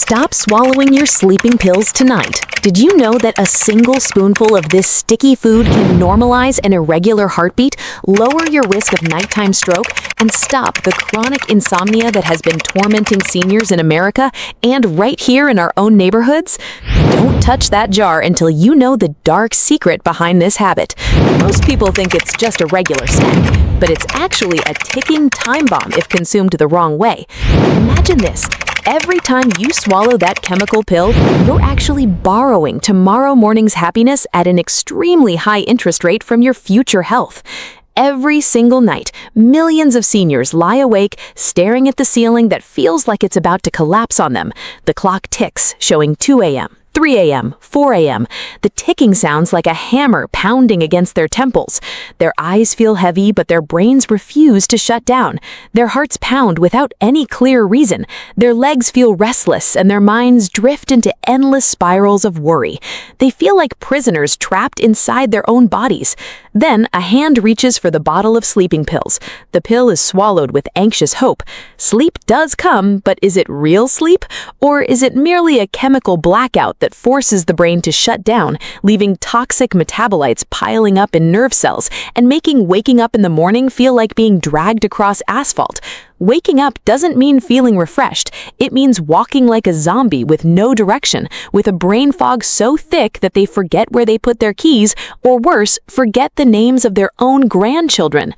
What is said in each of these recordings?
Stop swallowing your sleeping pills tonight. Did you know that a single spoonful of this sticky food can normalize an irregular heartbeat, lower your risk of nighttime stroke, and stop the chronic insomnia that has been tormenting seniors in America and right here in our own neighborhoods? Don't touch that jar until you know the dark secret behind this habit. Most people think it's just a regular snack, but it's actually a ticking time bomb if consumed the wrong way. Imagine this. Every time you swallow that chemical pill, you're actually borrowing tomorrow morning's happiness at an extremely high interest rate from your future health. Every single night, millions of seniors lie awake, staring at the ceiling that feels like it's about to collapse on them. The clock ticks, showing 2 a.m., 3 a.m., 4 a.m. The ticking sounds like a hammer pounding against their temples. Their eyes feel heavy, but their brains refuse to shut down. Their hearts pound without any clear reason. Their legs feel restless, and their minds drift into endless spirals of worry. They feel like prisoners trapped inside their own bodies. Then, a hand reaches for the bottle of sleeping pills. The pill is swallowed with anxious hope. Sleep does come, but is it real sleep? Or is it merely a chemical blackout that forces the brain to shut down, leaving toxic metabolites piling up in nerve cells and making waking up in the morning feel like being dragged across asphalt? Waking up doesn't mean feeling refreshed. It means walking like a zombie with no direction, with a brain fog so thick that they forget where they put their keys, or worse, forget the names of their own grandchildren.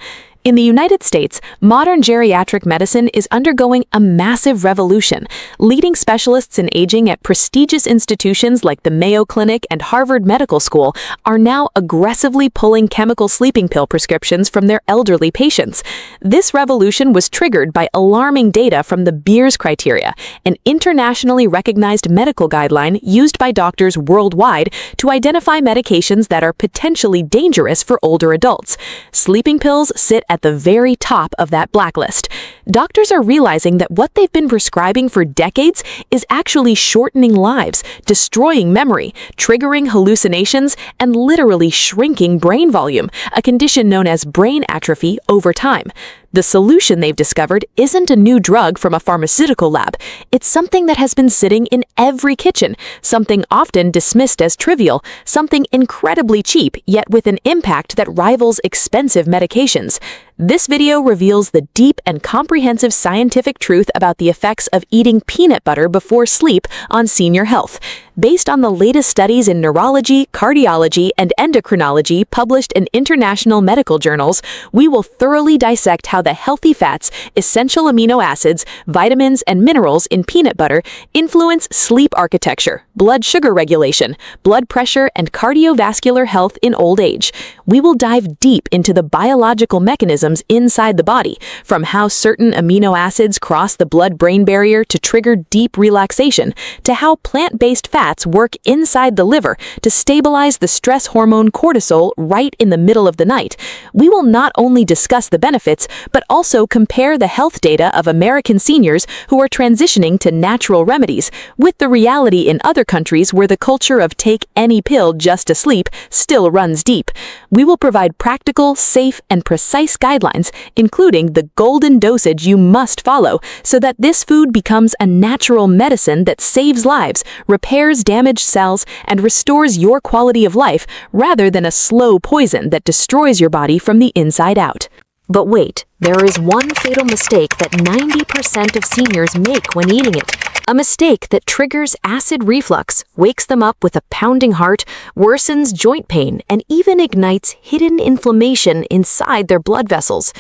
In the United States, modern geriatric medicine is undergoing a massive revolution. Leading specialists in aging at prestigious institutions like the Mayo Clinic and Harvard Medical School are now aggressively pulling chemical sleeping pill prescriptions from their elderly patients. This revolution was triggered by alarming data from the Beers criteria, an internationally recognized medical guideline used by doctors worldwide to identify medications that are potentially dangerous for older adults. Sleeping pills sit at the very top of that blacklist. Doctors are realizing that what they've been prescribing for decades is actually shortening lives, destroying memory, triggering hallucinations, and literally shrinking brain volume, a condition known as brain atrophy over time. The solution they've discovered isn't a new drug from a pharmaceutical lab. It's something that has been sitting in every kitchen, something often dismissed as trivial, something incredibly cheap, yet with an impact that rivals expensive medications. This video reveals the deep and comprehensive scientific truth about the effects of eating peanut butter before sleep on senior health. Based on the latest studies in neurology, cardiology, and endocrinology published in international medical journals, we will thoroughly dissect how the healthy fats, essential amino acids, vitamins, and minerals in peanut butter influence sleep architecture, blood sugar regulation, blood pressure, and cardiovascular health in old age. We will dive deep into the biological mechanisms inside the body, from how certain amino acids cross the blood-brain barrier to trigger deep relaxation, to how plant-based fats work inside the liver to stabilize the stress hormone cortisol right in the middle of the night. We will not only discuss the benefits, but also compare the health data of American seniors who are transitioning to natural remedies with the reality in other countries where the culture of take any pill just to sleep still runs deep. We will provide practical, safe, and precise guidelines, including the golden dosage you must follow, so that this food becomes a natural medicine that saves lives, repairs damaged cells, and restores your quality of life rather than a slow poison that destroys your body from the inside out. But wait, there is one fatal mistake that 90% of seniors make when eating it. A mistake that triggers acid reflux, wakes them up with a pounding heart, worsens joint pain, and even ignites hidden inflammation inside their blood vessels.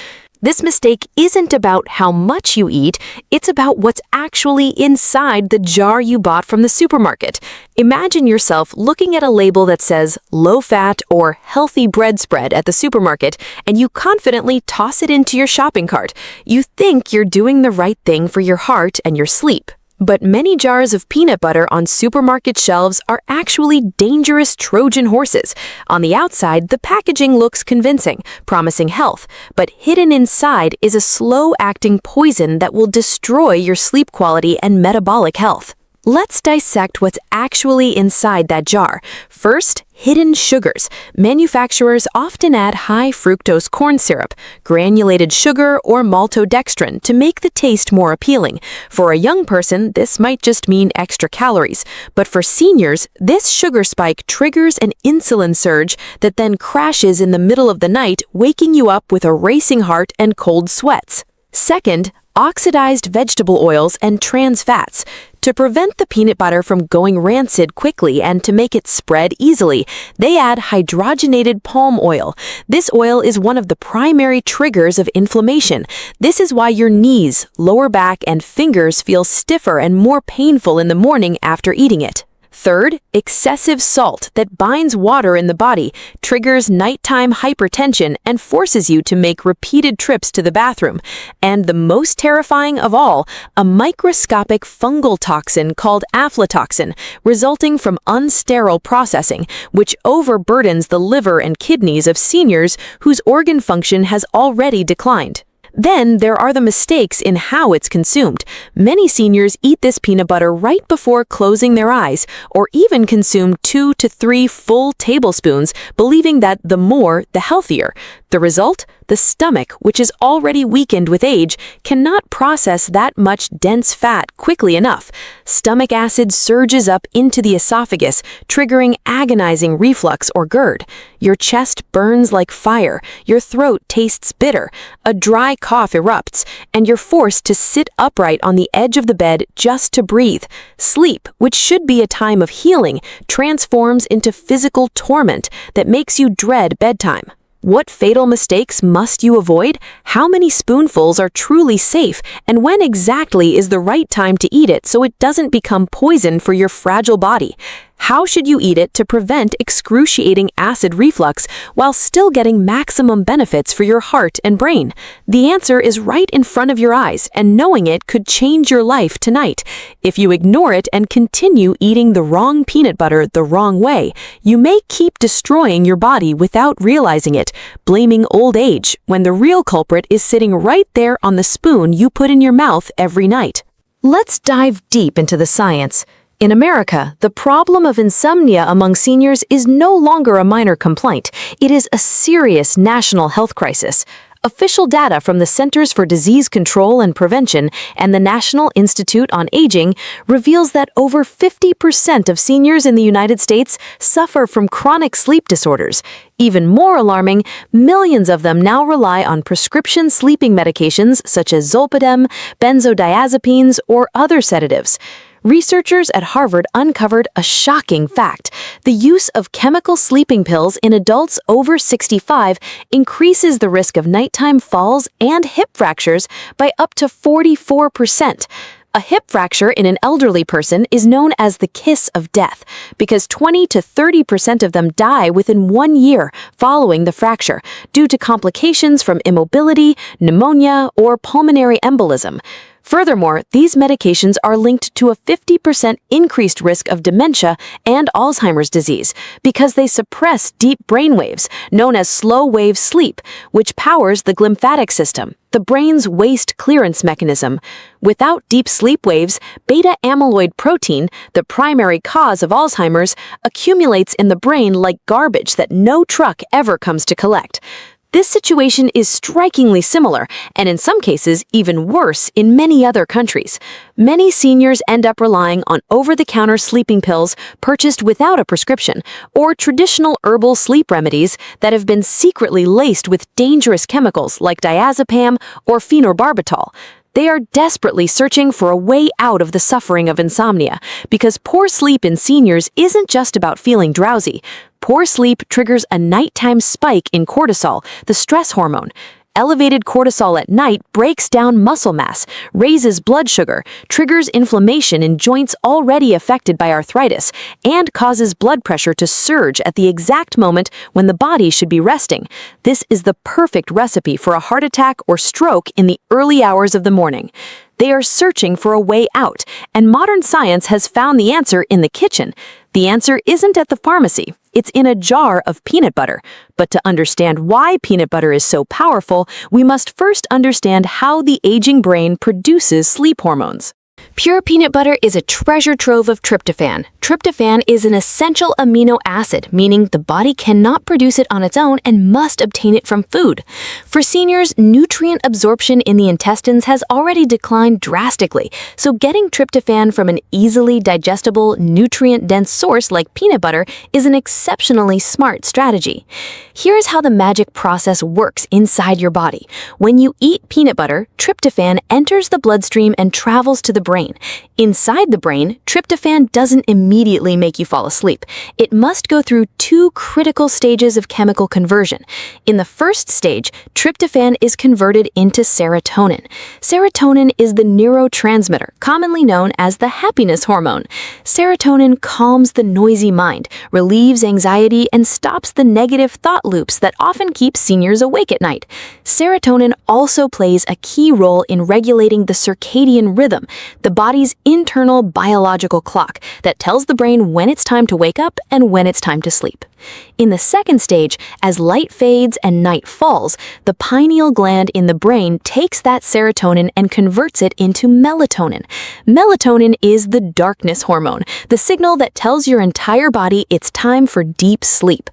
This mistake isn't about how much you eat, it's about what's actually inside the jar you bought from the supermarket. Imagine yourself looking at a label that says low-fat or healthy bread spread at the supermarket, and you confidently toss it into your shopping cart. You think you're doing the right thing for your heart and your sleep. But many jars of peanut butter on supermarket shelves are actually dangerous Trojan horses. On the outside, the packaging looks convincing, promising health, but hidden inside is a slow-acting poison that will destroy your sleep quality and metabolic health. Let's dissect what's actually inside that jar. First, hidden sugars. Manufacturers often add high fructose corn syrup, granulated sugar, or maltodextrin to make the taste more appealing. For a young person, this might just mean extra calories, but for seniors, this sugar spike triggers an insulin surge that then crashes in the middle of the night, waking you up with a racing heart and cold sweats. Second, oxidized vegetable oils and trans fats. To prevent the peanut butter from going rancid quickly and to make it spread easily, they add hydrogenated palm oil. This oil is one of the primary triggers of inflammation. This is why your knees, lower back, and fingers feel stiffer and more painful in the morning after eating it. Third, excessive salt that binds water in the body, triggers nighttime hypertension, and forces you to make repeated trips to the bathroom. And the most terrifying of all, a microscopic fungal toxin called aflatoxin, resulting from unsterile processing, which overburdens the liver and kidneys of seniors whose organ function has already declined. Then there are the mistakes in how it's consumed. Many seniors eat this peanut butter right before closing their eyes, or even consume 2 to 3 full tablespoons, believing that the more, the healthier. The result? The stomach, which is already weakened with age, cannot process that much dense fat quickly enough. Stomach acid surges up into the esophagus, triggering agonizing reflux or GERD. Your chest burns like fire, your throat tastes bitter, a dry cough erupts, and you're forced to sit upright on the edge of the bed just to breathe. Sleep, which should be a time of healing, transforms into physical torment that makes you dread bedtime. What fatal mistakes must you avoid? How many spoonfuls are truly safe? And when exactly is the right time to eat it so it doesn't become poison for your fragile body? How should you eat it to prevent excruciating acid reflux while still getting maximum benefits for your heart and brain? The answer is right in front of your eyes, and knowing it could change your life tonight. If you ignore it and continue eating the wrong peanut butter the wrong way, you may keep destroying your body without realizing it, blaming old age, when the real culprit is sitting right there on the spoon you put in your mouth every night. Let's dive deep into the science. In America, the problem of insomnia among seniors is no longer a minor complaint. It is a serious national health crisis. Official data from the Centers for Disease Control and Prevention and the National Institute on Aging reveals that over 50% of seniors in the United States suffer from chronic sleep disorders. Even more alarming, millions of them now rely on prescription sleeping medications such as Zolpidem, benzodiazepines, or other sedatives. Researchers at Harvard uncovered a shocking fact. The use of chemical sleeping pills in adults over 65 increases the risk of nighttime falls and hip fractures by up to 44%. A hip fracture in an elderly person is known as the kiss of death because 20 to 30% of them die within 1 year following the fracture due to complications from immobility, pneumonia, or pulmonary embolism. Furthermore, these medications are linked to a 50% increased risk of dementia and Alzheimer's disease because they suppress deep brain waves, known as slow-wave sleep, which powers the glymphatic system, the brain's waste clearance mechanism. Without deep sleep waves, beta-amyloid protein, the primary cause of Alzheimer's, accumulates in the brain like garbage that no truck ever comes to collect. This situation is strikingly similar, and in some cases even worse in many other countries. Many seniors end up relying on over-the-counter sleeping pills purchased without a prescription, or traditional herbal sleep remedies that have been secretly laced with dangerous chemicals like diazepam or phenobarbital. They are desperately searching for a way out of the suffering of insomnia, because poor sleep in seniors isn't just about feeling drowsy. Poor sleep triggers a nighttime spike in cortisol, the stress hormone. Elevated cortisol at night breaks down muscle mass, raises blood sugar, triggers inflammation in joints already affected by arthritis, and causes blood pressure to surge at the exact moment when the body should be resting. This is the perfect recipe for a heart attack or stroke in the early hours of the morning. They are searching for a way out, and modern science has found the answer in the kitchen. The answer isn't at the pharmacy. It's in a jar of peanut butter. But to understand why peanut butter is so powerful, we must first understand how the aging brain produces sleep hormones. Pure peanut butter is a treasure trove of tryptophan. Tryptophan is an essential amino acid, meaning the body cannot produce it on its own and must obtain it from food. For seniors, nutrient absorption in the intestines has already declined drastically, so getting tryptophan from an easily digestible, nutrient-dense source like peanut butter is an exceptionally smart strategy. Here's how the magic process works inside your body. When you eat peanut butter, tryptophan enters the bloodstream and travels to the brain. Inside the brain, tryptophan doesn't immediately make you fall asleep. It must go through two critical stages of chemical conversion. In the first stage, tryptophan is converted into serotonin. Serotonin is the neurotransmitter, commonly known as the happiness hormone. Serotonin calms the noisy mind, relieves anxiety, and stops the negative thought loops that often keep seniors awake at night. Serotonin also plays a key role in regulating the circadian rhythm, the body's internal biological clock that tells the brain when it's time to wake up and when it's time to sleep. In the second stage, as light fades and night falls, the pineal gland in the brain takes that serotonin and converts it into melatonin. Melatonin is the darkness hormone, the signal that tells your entire body it's time for deep sleep.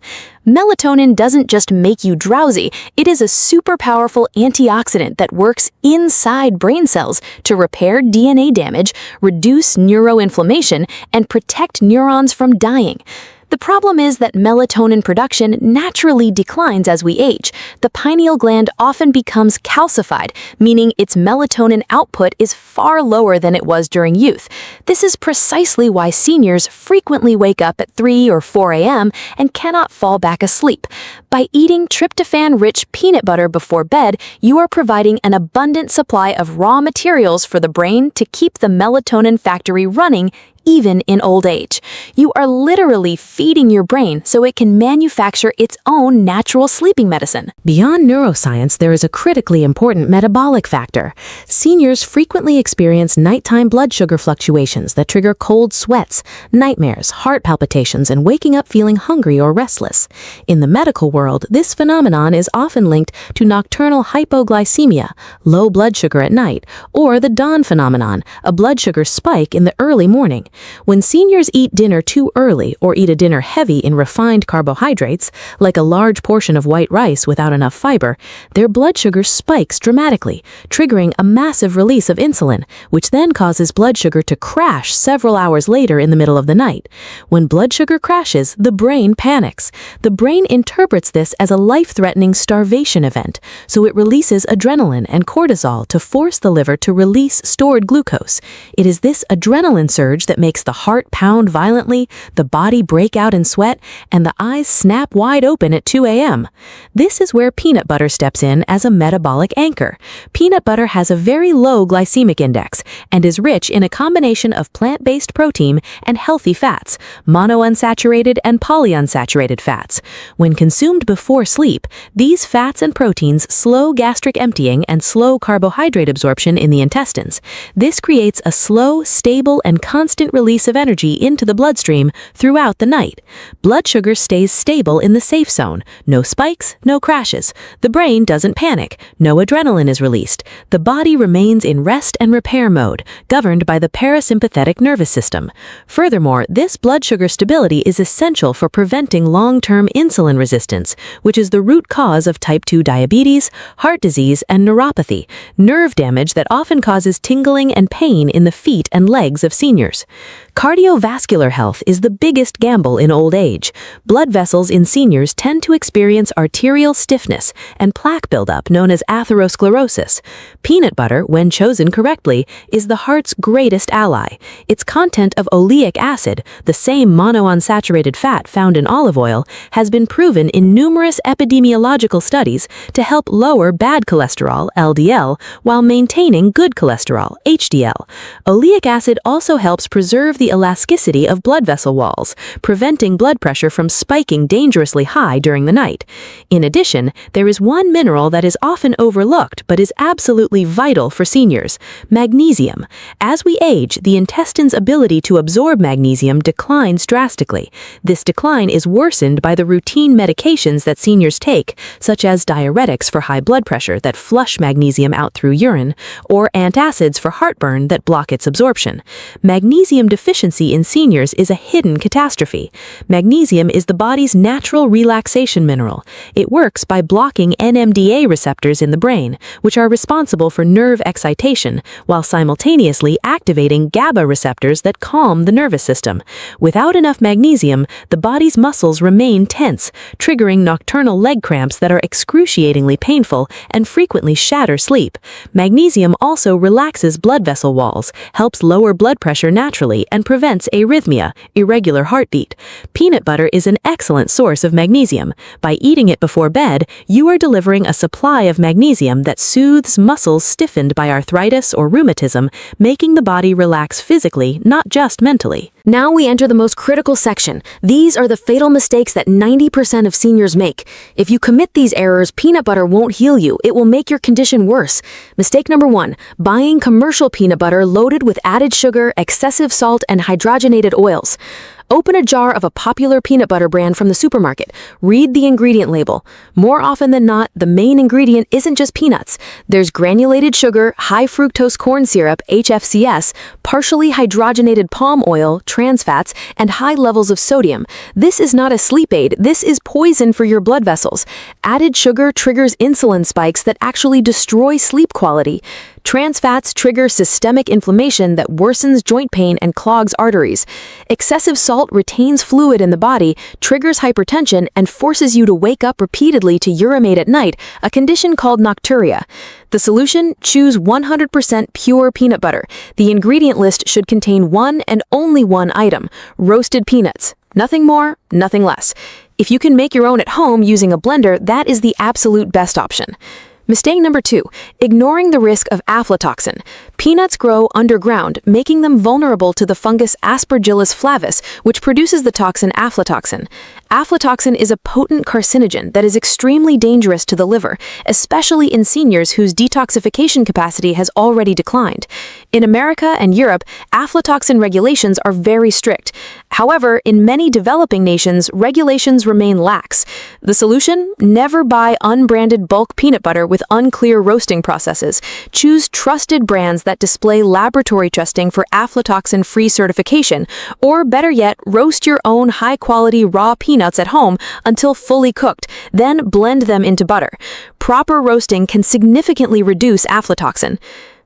Melatonin doesn't just make you drowsy, it is a super powerful antioxidant that works inside brain cells to repair DNA damage, reduce neuroinflammation, and protect neurons from dying. The problem is that melatonin production naturally declines as we age. The pineal gland often becomes calcified, meaning its melatonin output is far lower than it was during youth. This is precisely why seniors frequently wake up at 3 or 4 a.m. and cannot fall back asleep. By eating tryptophan-rich peanut butter before bed, you are providing an abundant supply of raw materials for the brain to keep the melatonin factory running even in old age. You are literally feeding your brain so it can manufacture its own natural sleeping medicine. Beyond neuroscience, there is a critically important metabolic factor. Seniors frequently experience nighttime blood sugar fluctuations that trigger cold sweats, nightmares, heart palpitations, and waking up feeling hungry or restless. In the medical world, this phenomenon is often linked to nocturnal hypoglycemia, low blood sugar at night, or the dawn phenomenon, a blood sugar spike in the early morning. When seniors eat dinner too early or eat a dinner heavy in refined carbohydrates, like a large portion of white rice without enough fiber, their blood sugar spikes dramatically, triggering a massive release of insulin, which then causes blood sugar to crash several hours later in the middle of the night. When blood sugar crashes, the brain panics. The brain interprets this as a life-threatening starvation event, so it releases adrenaline and cortisol to force the liver to release stored glucose. It is this adrenaline surge that makes the heart pound violently, the body break out in sweat, and the eyes snap wide open at 2 a.m. This is where peanut butter steps in as a metabolic anchor. Peanut butter has a very low glycemic index and is rich in a combination of plant-based protein and healthy fats, monounsaturated and polyunsaturated fats. When consumed before sleep, these fats and proteins slow gastric emptying and slow carbohydrate absorption in the intestines. This creates a slow, stable, and constant release of energy into the bloodstream throughout the night. Blood sugar stays stable in the safe zone. No spikes, no crashes. The brain doesn't panic. No adrenaline is released. The body remains in rest and repair mode, governed by the parasympathetic nervous system. Furthermore, this blood sugar stability is essential for preventing long-term insulin resistance, which is the root cause of type 2 diabetes, heart disease, and neuropathy, nerve damage that often causes tingling and pain in the feet and legs of seniors. Cardiovascular health is the biggest gamble in old age. Blood vessels in seniors tend to experience arterial stiffness and plaque buildup known as atherosclerosis. Peanut butter, when chosen correctly, is the heart's greatest ally. Its content of oleic acid, the same monounsaturated fat found in olive oil, has been proven in numerous epidemiological studies to help lower bad cholesterol, LDL, while maintaining good cholesterol, HDL. Oleic acid also helps preserve the the elasticity of blood vessel walls, preventing blood pressure from spiking dangerously high during the night. In addition, there is one mineral that is often overlooked but is absolutely vital for seniors: magnesium. As we age, the intestine's ability to absorb magnesium declines drastically. This decline is worsened by the routine medications that seniors take, such as diuretics for high blood pressure that flush magnesium out through urine, or antacids for heartburn that block its absorption. Magnesium deficiency in seniors is a hidden catastrophe. Magnesium is the body's natural relaxation mineral. It works by blocking NMDA receptors in the brain, which are responsible for nerve excitation, while simultaneously activating GABA receptors that calm the nervous system. Without enough magnesium, the body's muscles remain tense, triggering nocturnal leg cramps that are excruciatingly painful and frequently shatter sleep. Magnesium also relaxes blood vessel walls, helps lower blood pressure naturally, and prevents arrhythmia, irregular heartbeat. Peanut butter is an excellent source of magnesium. By eating it before bed, you are delivering a supply of magnesium that soothes muscles stiffened by arthritis or rheumatism, making the body relax physically, not just mentally. Now we enter the most critical section. These are the fatal mistakes that 90% of seniors make. If you commit these errors, peanut butter won't heal you. It will make your condition worse. Mistake number 1, buying commercial peanut butter loaded with added sugar, excessive salt, and hydrogenated oils. Open a jar of a popular peanut butter brand from the supermarket. Read the ingredient label. More often than not, the main ingredient isn't just peanuts. There's granulated sugar, high fructose corn syrup, HFCS, partially hydrogenated palm oil, trans fats, and high levels of sodium. This is not a sleep aid. This is poison for your blood vessels. Added sugar triggers insulin spikes that actually destroy sleep quality. Trans fats trigger systemic inflammation that worsens joint pain and clogs arteries. Excessive salt retains fluid in the body, triggers hypertension, and forces you to wake up repeatedly to urinate at night, a condition called nocturia. The solution? Choose 100% pure peanut butter. The ingredient list should contain one and only one item: roasted peanuts. Nothing more, nothing less. If you can make your own at home using a blender, that is the absolute best option. Mistake number 2, ignoring the risk of aflatoxin. Peanuts grow underground, making them vulnerable to the fungus Aspergillus flavus, which produces the toxin aflatoxin. Aflatoxin is a potent carcinogen that is extremely dangerous to the liver, especially in seniors whose detoxification capacity has already declined. In America and Europe, aflatoxin regulations are very strict. However, in many developing nations, regulations remain lax. The solution? Never buy unbranded bulk peanut butter with unclear roasting processes. Choose trusted brands that display laboratory testing for aflatoxin-free certification, or better yet, roast your own high-quality raw peanuts at home until fully cooked, then blend them into butter. Proper roasting can significantly reduce aflatoxin.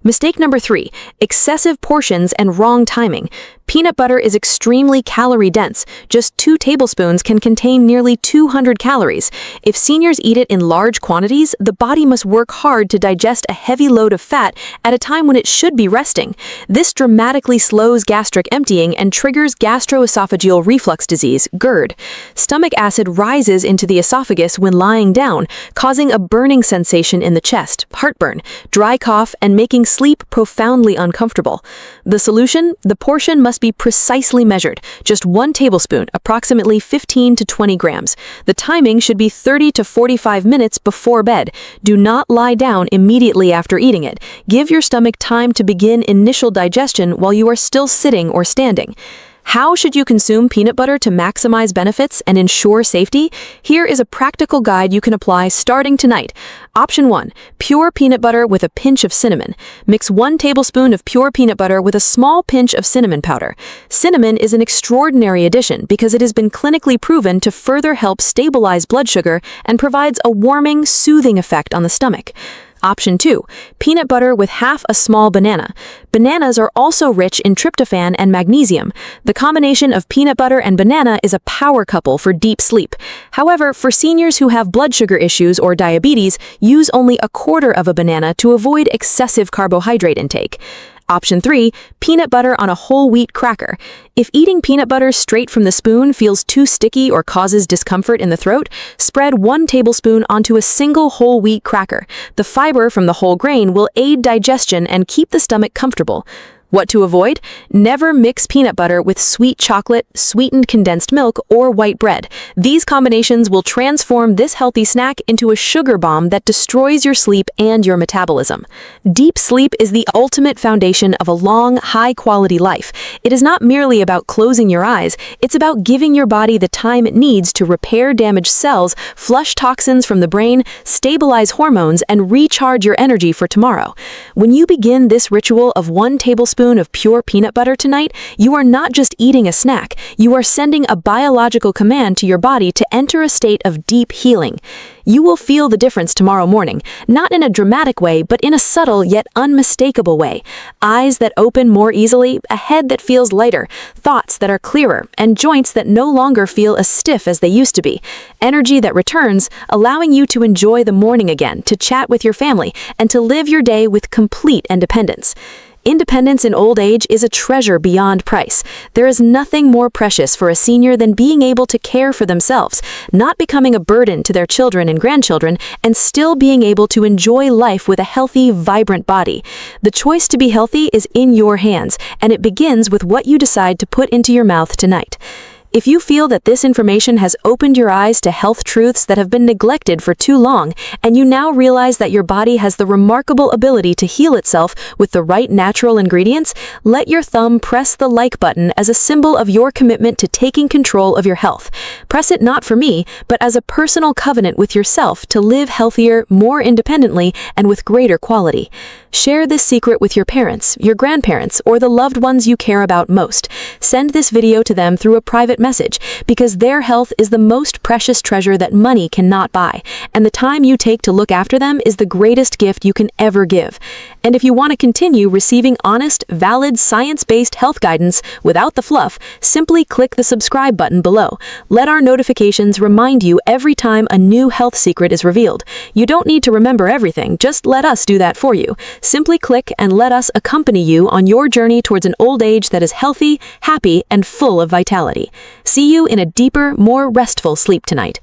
Mistake number 3, excessive portions and wrong timing. Peanut butter is extremely calorie-dense. Just 2 tablespoons can contain nearly 200 calories. If seniors eat it in large quantities, the body must work hard to digest a heavy load of fat at a time when it should be resting. This dramatically slows gastric emptying and triggers gastroesophageal reflux disease, GERD. Stomach acid rises into the esophagus when lying down, causing a burning sensation in the chest, heartburn, dry cough, and making sleep profoundly uncomfortable. The solution? The portion must be precisely measured, just 1 tablespoon, approximately 15 to 20 grams. The timing should be 30 to 45 minutes before bed. Do not lie down immediately after eating it. Give your stomach time to begin initial digestion while you are still sitting or standing. How should you consume peanut butter to maximize benefits and ensure safety? Here is a practical guide you can apply starting tonight. Option 1, pure peanut butter with a pinch of cinnamon. Mix 1 tablespoon of pure peanut butter with a small pinch of cinnamon powder. Cinnamon is an extraordinary addition because it has been clinically proven to further help stabilize blood sugar and provides a warming, soothing effect on the stomach. Option 2, peanut butter with half a small banana. Bananas are also rich in tryptophan and magnesium. The combination of peanut butter and banana is a power couple for deep sleep. However, for seniors who have blood sugar issues or diabetes, use only a quarter of a banana to avoid excessive carbohydrate intake. Option 3, peanut butter on a whole wheat cracker. If eating peanut butter straight from the spoon feels too sticky or causes discomfort in the throat, spread 1 tablespoon onto a single whole wheat cracker. The fiber from the whole grain will aid digestion and keep the stomach comfortable. What to avoid? Never mix peanut butter with sweet chocolate, sweetened condensed milk, or white bread. These combinations will transform this healthy snack into a sugar bomb that destroys your sleep and your metabolism. Deep sleep is the ultimate foundation of a long, high-quality life. It is not merely about closing your eyes, it's about giving your body the time it needs to repair damaged cells, flush toxins from the brain, stabilize hormones, and recharge your energy for tomorrow. When you begin this ritual of 1 tablespoon of pure peanut butter tonight, you are not just eating a snack, you are sending a biological command to your body to enter a state of deep healing. You will feel the difference tomorrow morning, not in a dramatic way, but in a subtle yet unmistakable way. Eyes that open more easily, a head that feels lighter, thoughts that are clearer, and joints that no longer feel as stiff as they used to be. Energy that returns, allowing you to enjoy the morning again, to chat with your family, and to live your day with complete independence. Independence in old age is a treasure beyond price. There is nothing more precious for a senior than being able to care for themselves, not becoming a burden to their children and grandchildren, and still being able to enjoy life with a healthy, vibrant body. The choice to be healthy is in your hands, and it begins with what you decide to put into your mouth tonight. If you feel that this information has opened your eyes to health truths that have been neglected for too long, and you now realize that your body has the remarkable ability to heal itself with the right natural ingredients, let your thumb press the like button as a symbol of your commitment to taking control of your health. Press it not for me, but as a personal covenant with yourself to live healthier, more independently, and with greater quality. Share this secret with your parents, your grandparents, or the loved ones you care about most. Send this video to them through a private message, because their health is the most precious treasure that money cannot buy, and the time you take to look after them is the greatest gift you can ever give. And if you want to continue receiving honest, valid, science-based health guidance without the fluff, simply click the subscribe button below. Let our notifications remind you every time a new health secret is revealed. You don't need to remember everything, just let us do that for you. Simply click and let us accompany you on your journey towards an old age that is healthy, happy, and full of vitality. See you in a deeper, more restful sleep tonight.